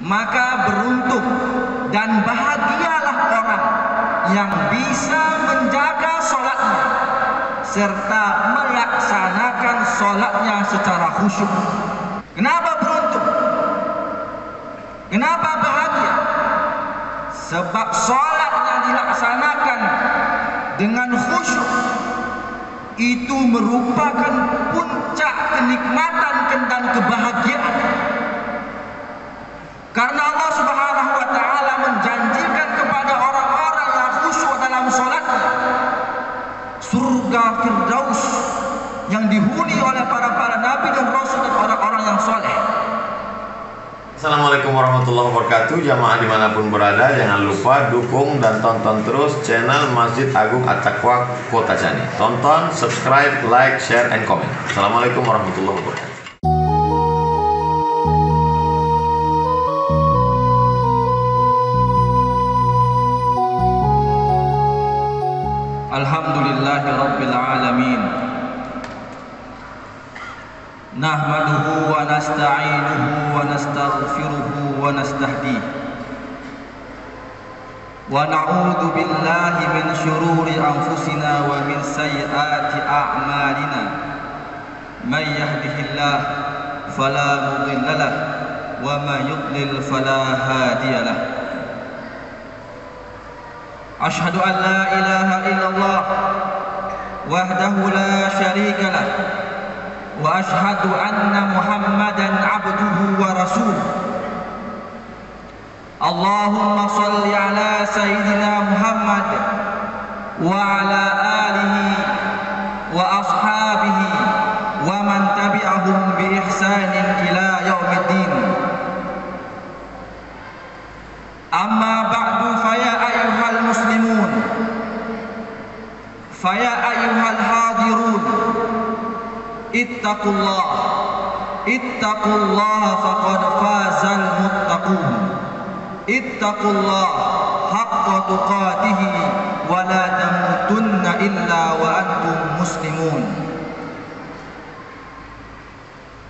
maka beruntung dan bahagialah orang yang bisa menjaga sholatnya serta melaksanakan sholatnya secara khusyuk. Kenapa beruntung? Kenapa bahagia? Sebab sholat yang dilaksanakan dengan khusyuk itu merupakan puncak kenikmatan dan kebahagiaan. Karena Allah Subhanahu wa taala menjanjikan kepada orang-orang yang khusyuk dalam salatnya surga Firdaus yang dihuni oleh para nabi dan rasul dan orang-orang yang soleh. Assalamualaikum warahmatullahi wabarakatuh. Jamaah dimanapun berada, jangan lupa dukung dan tonton terus channel Masjid Agung At-Taqwa Kota Cani. Tonton, subscribe, like, share, and comment. Assalamualaikum warahmatullahi wabarakatuh. Alhamdulillahi Rabbil Alamin. Nahmaduhu wa nasta'inuhu wa nastaghfiruhu wa nastahdihi wa na'udzu billahi min syururi anfusina wa min sayyiati a'malina. May yahdihillah fala mudilla lahu wa may yudlil fala hadiya lahu. Ashhadu an la ilaha illallah wahdahu la syarika lah wa ashhadu anna Muhammadan abduhu wa rasuluh. Allahumma salli ala sayyidina Muhammad wa ala alihi wa ashabihi wa man tabi'ahum bi ihsanin ila yaumiddin. Amma ba'du, faya ayyuhal muslimun, faya ayyuhal hadirun, ittaqullah, ittaqullah faqad fazal muttaqun, ittaqullah haqqa tuqatihi wa la tamutunna illa wa antum muslimun.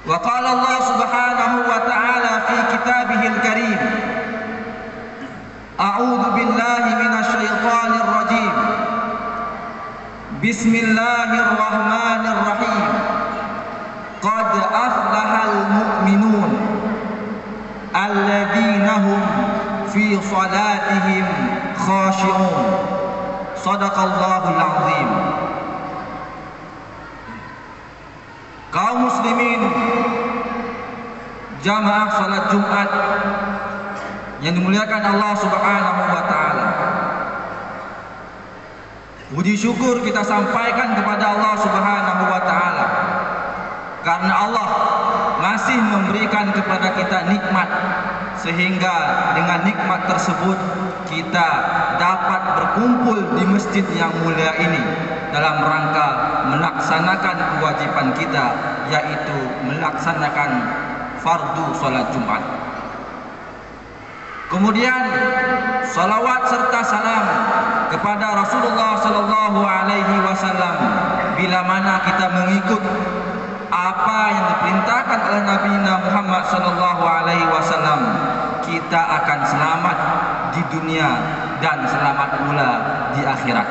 Wa qala Allah subhanahu wa ta'ala fi kitabihil karim, A'udzu billahi minasy syaithanir rajim. Bismillahirrahmanirrahim. Qad aflahal mu'minun alladzina hum fi salatihim khashi'un. Shadaqallahul azim. Kaum muslimin jamaah salat Jumat yang dimuliakan Allah Subhanahu wa taala. Puji syukur kita sampaikan kepada Allah Subhanahu wa taala karena Allah masih memberikan kepada kita nikmat, sehingga dengan nikmat tersebut kita dapat berkumpul di masjid yang mulia ini dalam rangka melaksanakan kewajiban kita, yaitu melaksanakan fardu salat Jumat. Kemudian salawat serta salam kepada Rasulullah sallallahu alaihi wasallam. Bila mana kita mengikut apa yang diperintahkan oleh Nabi Muhammad sallallahu alaihi wasallam, kita akan selamat di dunia dan selamat pula di akhirat.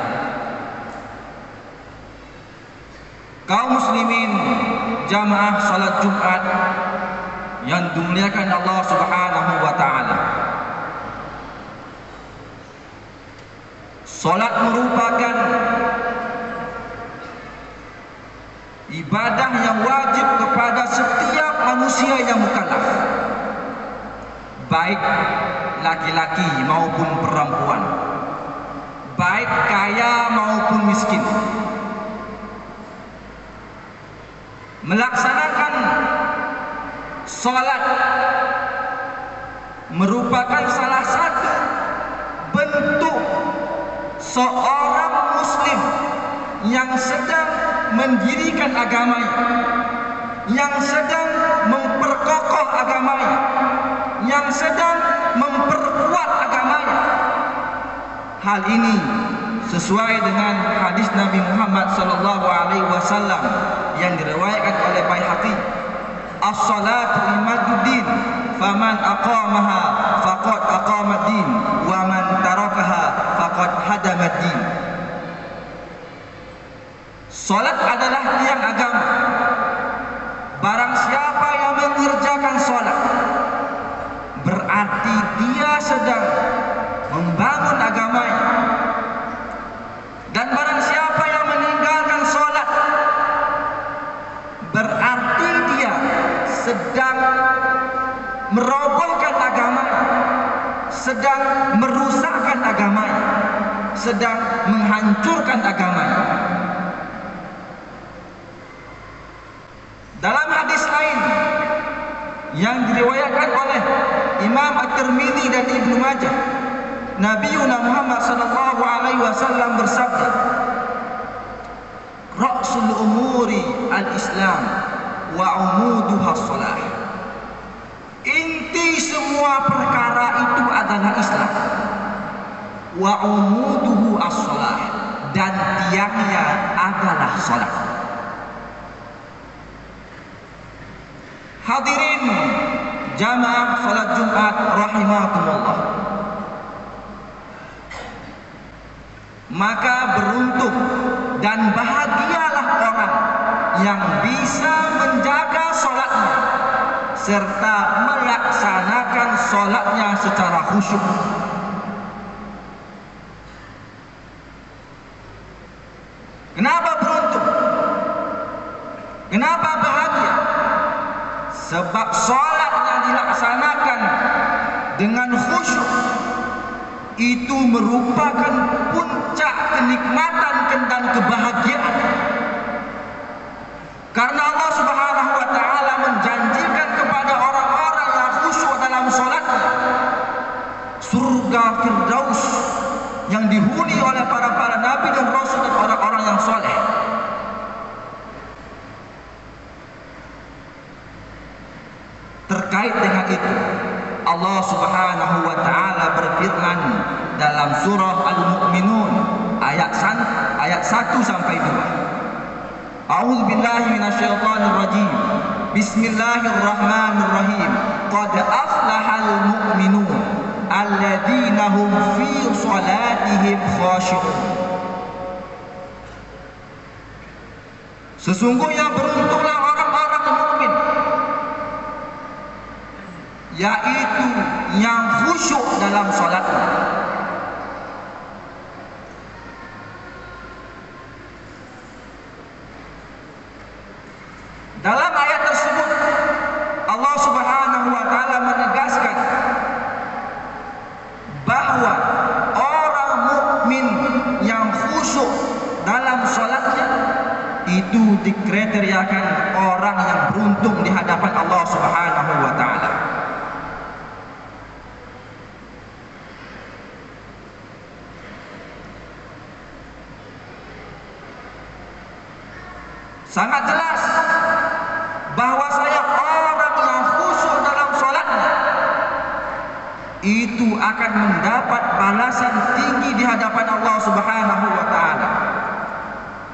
Kaum muslimin jamaah salat Jumat yang dimuliakan Allah Subhanahu wa taala. Salat merupakan ibadah yang wajib kepada setiap manusia yang mukallaf, baik laki-laki maupun perempuan, baik kaya maupun miskin. Melaksanakan salat merupakan salah satu bentuk seorang muslim yang sedang mendirikan agamanya, yang sedang memperkokoh agamanya, yang sedang memperkuat agamanya. Hal ini sesuai dengan hadis Nabi Muhammad sallallahu alaihi wasallam yang diriwayatkan oleh Baihaqi, as-salatu imaduddin faman aqamaha faqad aqamad din wa man tarakaha faqad hadamad din. Salat adalah tiang agama. Barang siapa yang mengerjakan salat, berarti dia sedang membangun agamanya. Dan barang siapa yang meninggalkan salat, berarti dia sedang merobohkan agamanya, sedang merusakkan agamanya, sedang menghancurkan agamanya. Dalam hadis lain yang diriwayatkan oleh Imam At-Tirmidzi dan Ibnu Majah, Nabi Muhammad sallallahu alaihi wasallam bersabda, "Ra'sul umuri al-Islam wa umuduha shalah." Inti semua perkara itu adalah Islam. Wa umuduhu as-shalah, dan tiangnya adalah salat. Hadirin jamaah salat Jumat rahimakumullah. Maka beruntung dan bahagialah orang yang bisa menjaga salatnya serta melaksanakan salatnya secara khusyuk. Kenapa beruntung? Kenapa bahagia? Sebab salat yang dilaksanakan dengan khusyuk itu merupakan puncak kenikmatan dan kebahagiaan. Karena Allah Subhanahu wa taala menjanjikan kepada orang-orang yang khusyuk dalam salatnya surga Firdaus yang dihuni oleh para nabi dan rasul dan orang-orang yang soleh. Terkait dengan itu, Allah Subhanahu wa taala berfirman dalam surah Al-Mu'minun ayat 1 sampai 2. A'udzu billahi minasyaitonir rajim. Bismillahirrahmanirrahim. Qad aflahal mu'minun alladzina hum fi shalatihim khashi'un. Sesungguhnya beruntunglah orang-orang mukmin, yaitu yang khusyuk dalam salatnya. Dalam ayat tersebut Allah Subhanahu wa taala menegaskan bahwa orang mukmin yang khusyuk dalam salatnya itu dikriteriakan orang yang beruntung di hadapan Allah Subhanahu wa taala. Sangat jelas bahwasanya orang yang khusyuk dalam salatnya itu akan mendapat balasan tinggi di hadapan Allah Subhanahu wa taala.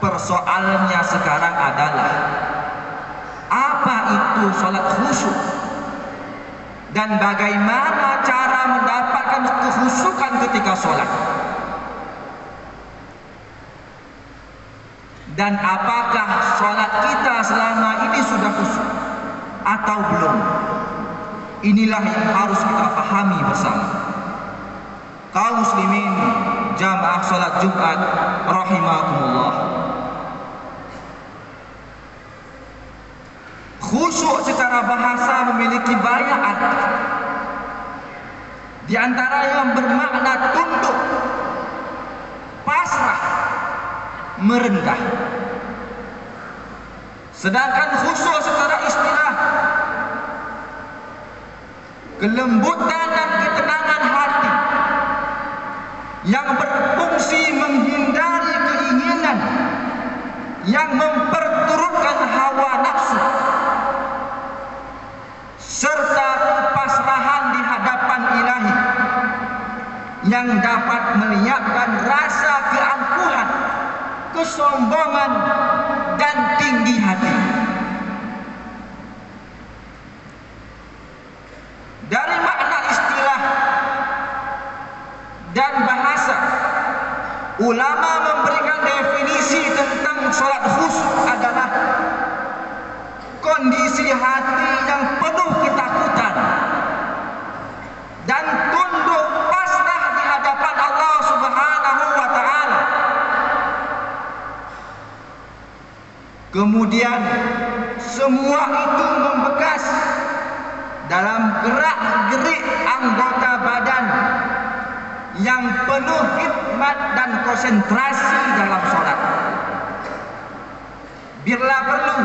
Persoalannya sekarang adalah apa itu salat khusyuk dan bagaimana cara mendapatkan kekhusyukan ketika salat. Dan apakah salat kita selama ini sudah khusyuk atau belum? Inilah yang harus kita pahami bersama. Kaum muslimin jamaah salat Jumat rahimakumullah. Khusyuk secara bahasa memiliki banyak arti. Di antara yang bermakna tunduk, pasrah, merendah. Sedangkan khusyuk secara istilah kelembutan dan ketenangan hati yang berfungsi menghindari keinginan yang memperturutkan hawa nafsu serta kepasrahan di hadapan ilahi yang dapat melenyapkan rasa keangkuhan, kesombongan dan tinggi hati. dan bahasa. Ulama memberikan definisi tentang salat khusyuk adalah kondisi hati yang penuh ketakutan dan tunduk pasrah di hadapan Allah Subhanahu wa taala. Kemudian semua itu membekas dalam gerak-gerik anggota badan yang penuh hikmat dan konsentrasi dalam sholat. Bila perlu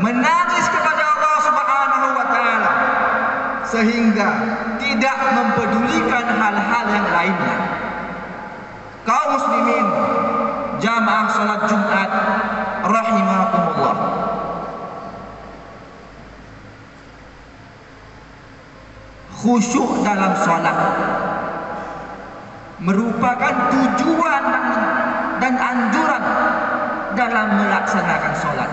menangis kepada Allah Subhanahu wa taala sehingga tidak mempedulikan hal-hal yang lainnya. Kaum muslimin jamaah salat Jumat rahimakumullah. Khusyuk dalam salat merupakan tujuan dan anjuran dalam melaksanakan salat.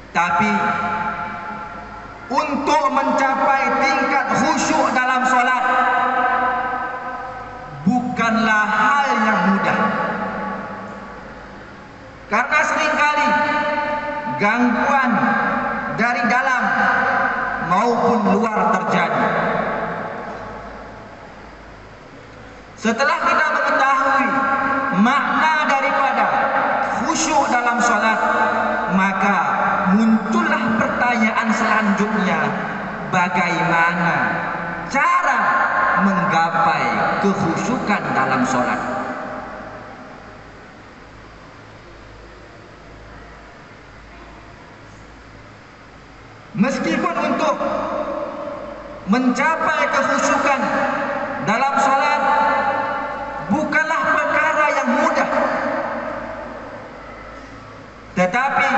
Tapi untuk mencapai tingkat khusyuk dalam salat bukanlah hal yang mudah. Karena seringkali gangguan dari dalam maupun luar terjadi. Setelah kita mengetahui makna daripada khusyuk dalam salat, maka muncullah pertanyaan selanjutnya, bagaimana cara menggapai kekhusyukan dalam salat? Meskipun untuk mencapai kekhusyukan dalam salat bukanlah perkara yang mudah, tetapi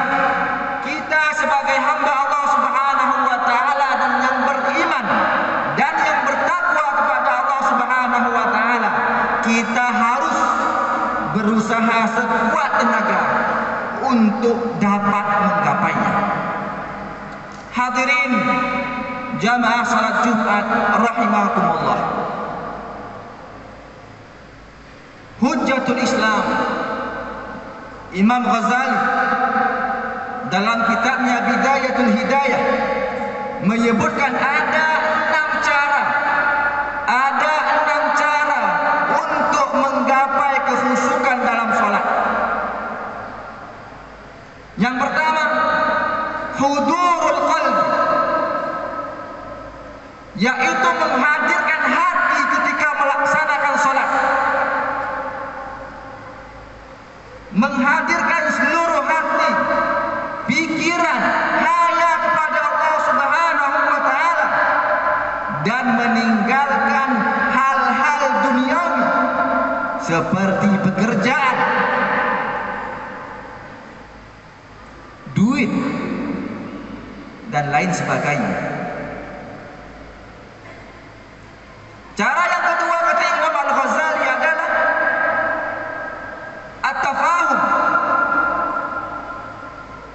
kita sebagai hamba Allah Subhanahu wa taala dan yang beriman dan yang bertakwa kepada Allah Subhanahu wa taala, kita harus berusaha sekuat tenaga untuk dapat menggapainya. Hadirin jamaah salat Jumat rahimakumullah. Hujjatul Islam Imam Ghazali dalam kitabnya Bidayatul Hidayah menyebutkan ada 6 cara untuk menggapai kekhusyukan dalam salat. Yang pertama, hudurul qalb, yaitu menghadirkan hati ketika melaksanakan salat. Menghadirkan seluruh hati, pikiran hanya kepada Allah Subhanahu wa taala dan meninggalkan hal-hal duniawi seperti pekerjaan, duit dan lain sebagainya. Cara yang kedua kata Imam Al-Ghazali adalah at-tafahum,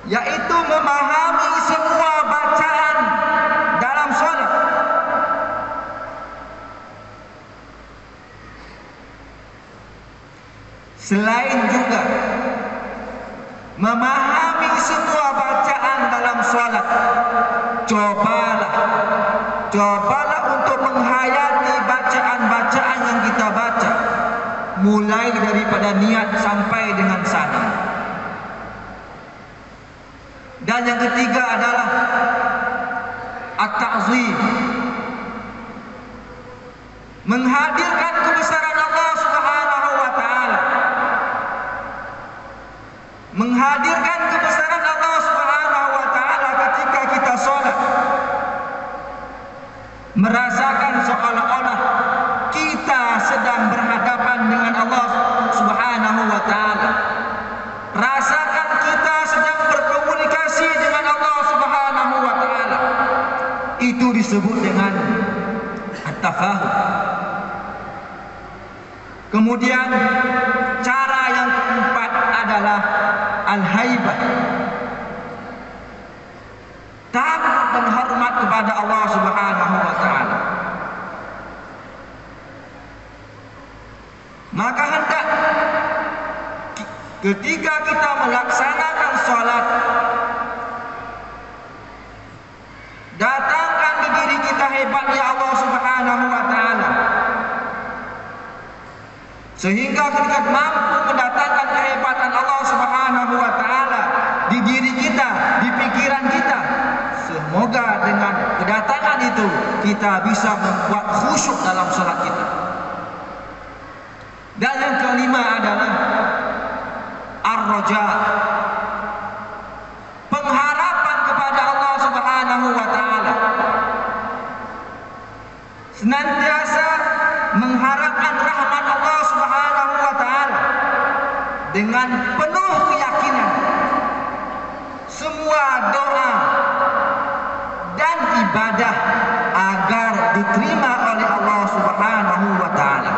yaitu memahami semua bacaan dalam salat. Selain juga memahami semua bacaan dalam salat, cobalah untuk menghayati bacaan-bacaan yang kita baca, mulai daripada niat sampai dengan sana. Dan yang ketiga adalah at-ta'zim, menghadirkan kebesaran Allah Subhanahu wa taala, menghadirkan kebesaran Allah Subhanahu wa taala ketika kita salat, merasakan seolah-olah kita sedang berhadapan dengan Allah Subhanahu wa taala. Rasakan kita sedang berkomunikasi dengan Allah Subhanahu wa taala. Itu disebut dengan at-tafahum. Kemudian cara yang keempat adalah al-haibah, takut dan hormat kepada Allah Subhanahu wa taala. Maka hendak ketika kita melaksanakan sholat, datangkan di diri kita hebatnya Allah Subhanahu wa Ta'ala, sehingga kita mampu mendatangkan kehebatan Allah Subhanahu wa Ta'ala di diri kita, di pikiran kita. Semoga dengan kedatangan itu kita bisa membuat khusyuk dalam sholat kita. Dan yang kelima adalah ar-raja, pengharapan kepada Allah Subhanahu wa Ta'ala. Senantiasa mengharapkan rahmat Allah Subhanahu wa Ta'ala dengan penuh keyakinan semua doa dan ibadah agar diterima oleh Allah Subhanahu wa Ta'ala.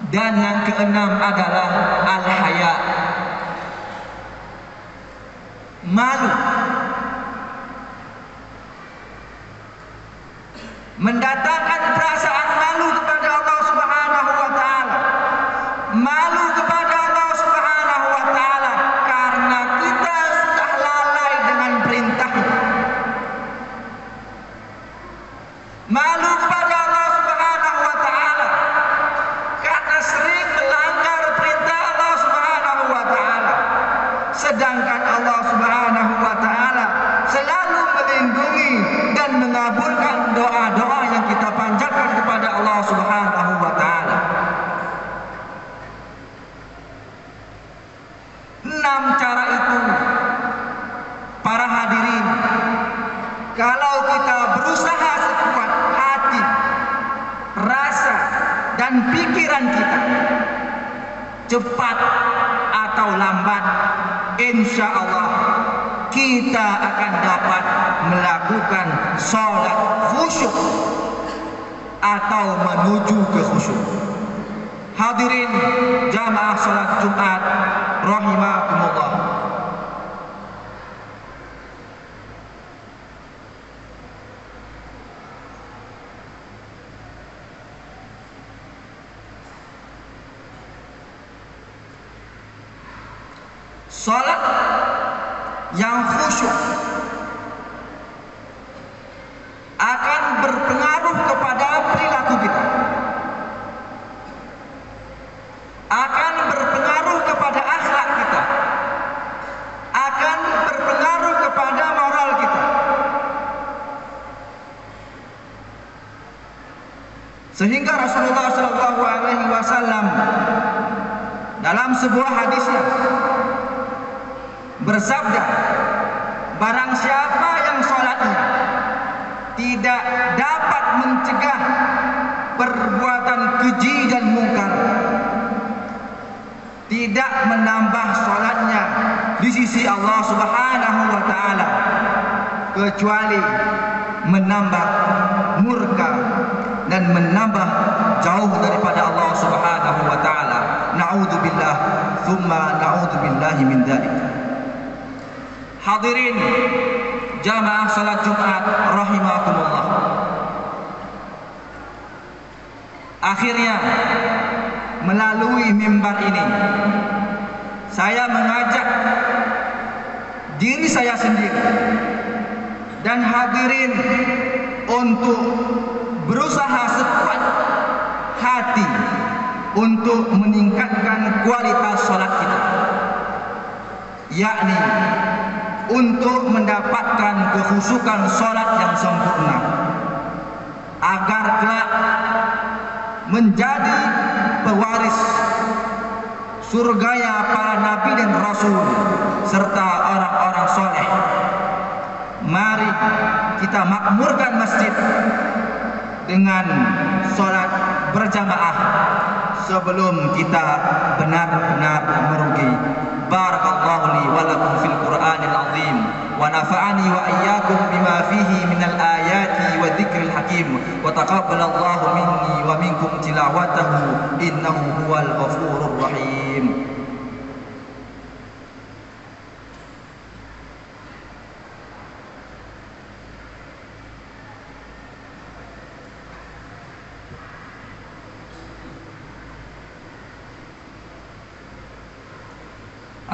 Dan yang keenam adalah al-haya, malu, mendatangkan perasaan malu kepada Allah Subhanahu wa Ta'ala, malu kepada Allah Subhanahu wa Ta'ala karena kita sudah lalai dengan perintahnya, malu kepada Allah Subhanahu wa Ta'ala karena sering melanggar perintah Allah Subhanahu wa Ta'ala, sedangkan Allah Subhanahu wa Ta'ala selalu melindungi dan mengabulkan doa-doa yang kita panjatkan kepada Allah Subhanahu wa Ta'ala. 6 cara itu, para hadirin, kalau kita berusaha sekuat hati, rasa dan pikiran kita, cepat atau lambat, insya Allah kita akan dapat melakukan sholat khusyuk atau menuju ke khusyuk. Hadirin jamaah sholat Jumat rahimakumullah, sholat yang khusyuk akan berpengaruh kepada perilaku kita, akan berpengaruh kepada akhlak kita, akan berpengaruh kepada moral kita. Sehingga Rasulullah SAW dalam sebuah hadisnya bersabda, barang siapa yang sholatnya tidak dapat mencegah perbuatan keji dan mungkar, tidak menambah sholatnya di sisi Allah Subhanahu wa Ta'ala, kecuali menambah murka dan menambah jauh daripada Allah Subhanahu wa Ta'ala. Na'udzubillah, thumma na'udzubillahi min dzalik. Hadirin jamaah salat Jumat rahimakumullah, akhirnya melalui mimbar ini saya mengajak diri saya sendiri dan hadirin untuk berusaha sekuat hati untuk meningkatkan kualitas salat kita, yakni untuk mendapatkan kekhusyukan salat yang sempurna, agar kelak menjadi pewaris surganya para nabi dan rasul serta orang-orang soleh. Mari kita makmurkan masjid dengan salat berjamaah sebelum kita benar-benar merugi. Barakallahu li wa lakum fil Qur'anil azim wa nafa'ani wa iyyakum bima fihi minal ayati wa dzikril hakim wa taqabbalallahu minni wa minkum tilawatahu innahu huwal ghafurur rahim.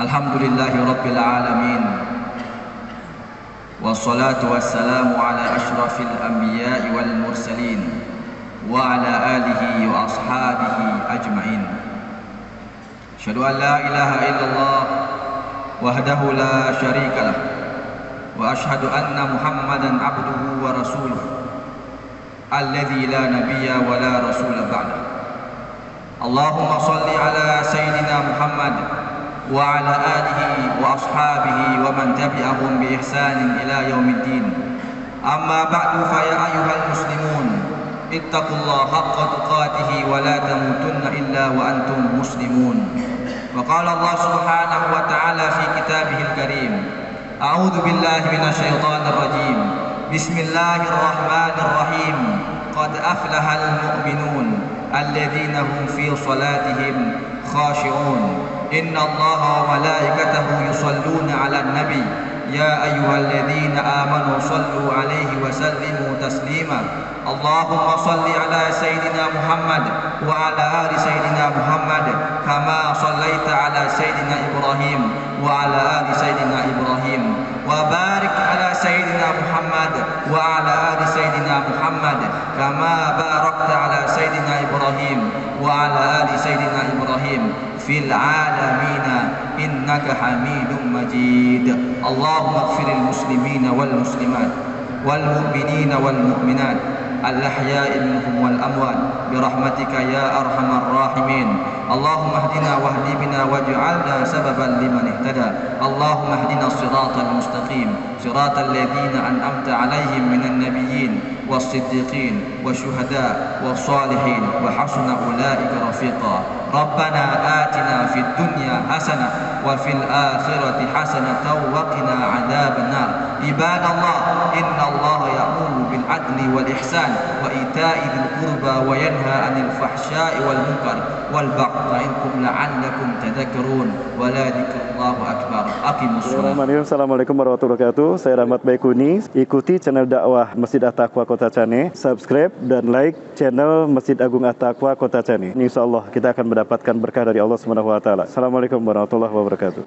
Alhamdulillahi Rabbil Alamin. Wassalatu wassalamu ala ashrafil anbiya'i wal mursalin wa ala alihi wa ashabihi ajma'in. Asyhadu an la ilaha illallah wahdahu la syarika lah wa asyhadu anna Muhammadan abduhu wa rasuluh alladzi la nabiyya wa la rasula ba'dah. Allahumma salli ala sayyidina Muhammad wa ala alihi wa ashabihi wa man tabi'ahum bi ihsanin ila yaumiddin. Amma ba'du, fa ya ayyuhal muslimun ittaqullaha haqqa tuqatih wa la tamutunna illa wa antum muslimun. Wa qala Allah subhanahu wa ta'ala fi kitabihil karim, a'udzu billahi minasy syaithanir rajim. Bismillahirrahmanirrahim. Qad aflahal mu'minun alladzina hum fi salatihim khashi'un. Inna Allaha wa malaikatahu yusalluna 'alan nabi ya ayyuhalladzina amanu sallu 'alaihi wa sallimu taslima. Allahumma salli 'ala sayyidina Muhammad wa 'ala ali sayyidina Muhammad kama sallaita 'ala sayyidina Ibrahim wa 'ala ali sayyidina Ibrahim wa barik 'ala sayyidina Muhammad wa 'ala ali sayyidina Muhammad kama barakta 'ala sayyidina Ibrahim wa 'ala ali sayyidina Ibrahim fil alamina innaka hamidum majid. Allahumma ighfiril muslimina wal muslimat wal mu'minina wal mu'minat al-ahya'i minhum wal amwat birahmatika ya arhamar rahimin. Allahumma hdina wahdi bina waj'alna sababan liman ihtada. Allahumma hdina siratal mustaqim siratal ladzina an'amta 'alaihim minan nabiyyin was-siddiqin wasyuhada was-salihin wa hasuna ulaika rafiqa. Rabbana atina fid dunya hasanah wa fil akhirati hasanatan wa qina adzabannar. Ibadallah, innallaha ya'muru bil adli wal ihsan wa ita'i dzil qurba wa yanha 'anil fahsya'i wal munkar wal baghi ya'idukum la'allakum tadhakkarun wa la dzikrullahi akbar. Aqimus shalah. Assalamualaikum warahmatullahi wabarakatuh. Saya Rahmat Baikuni. Ikuti channel dakwah Masjid At-Taqwa Kota Cane, subscribe dan like channel Masjid Agung At-Taqwa Kota Cane. Insyaallah kita akan mendapatkan berkah dari Allah Subhanahu wa taala. Assalamualaikum warahmatullahi wabarakatuh.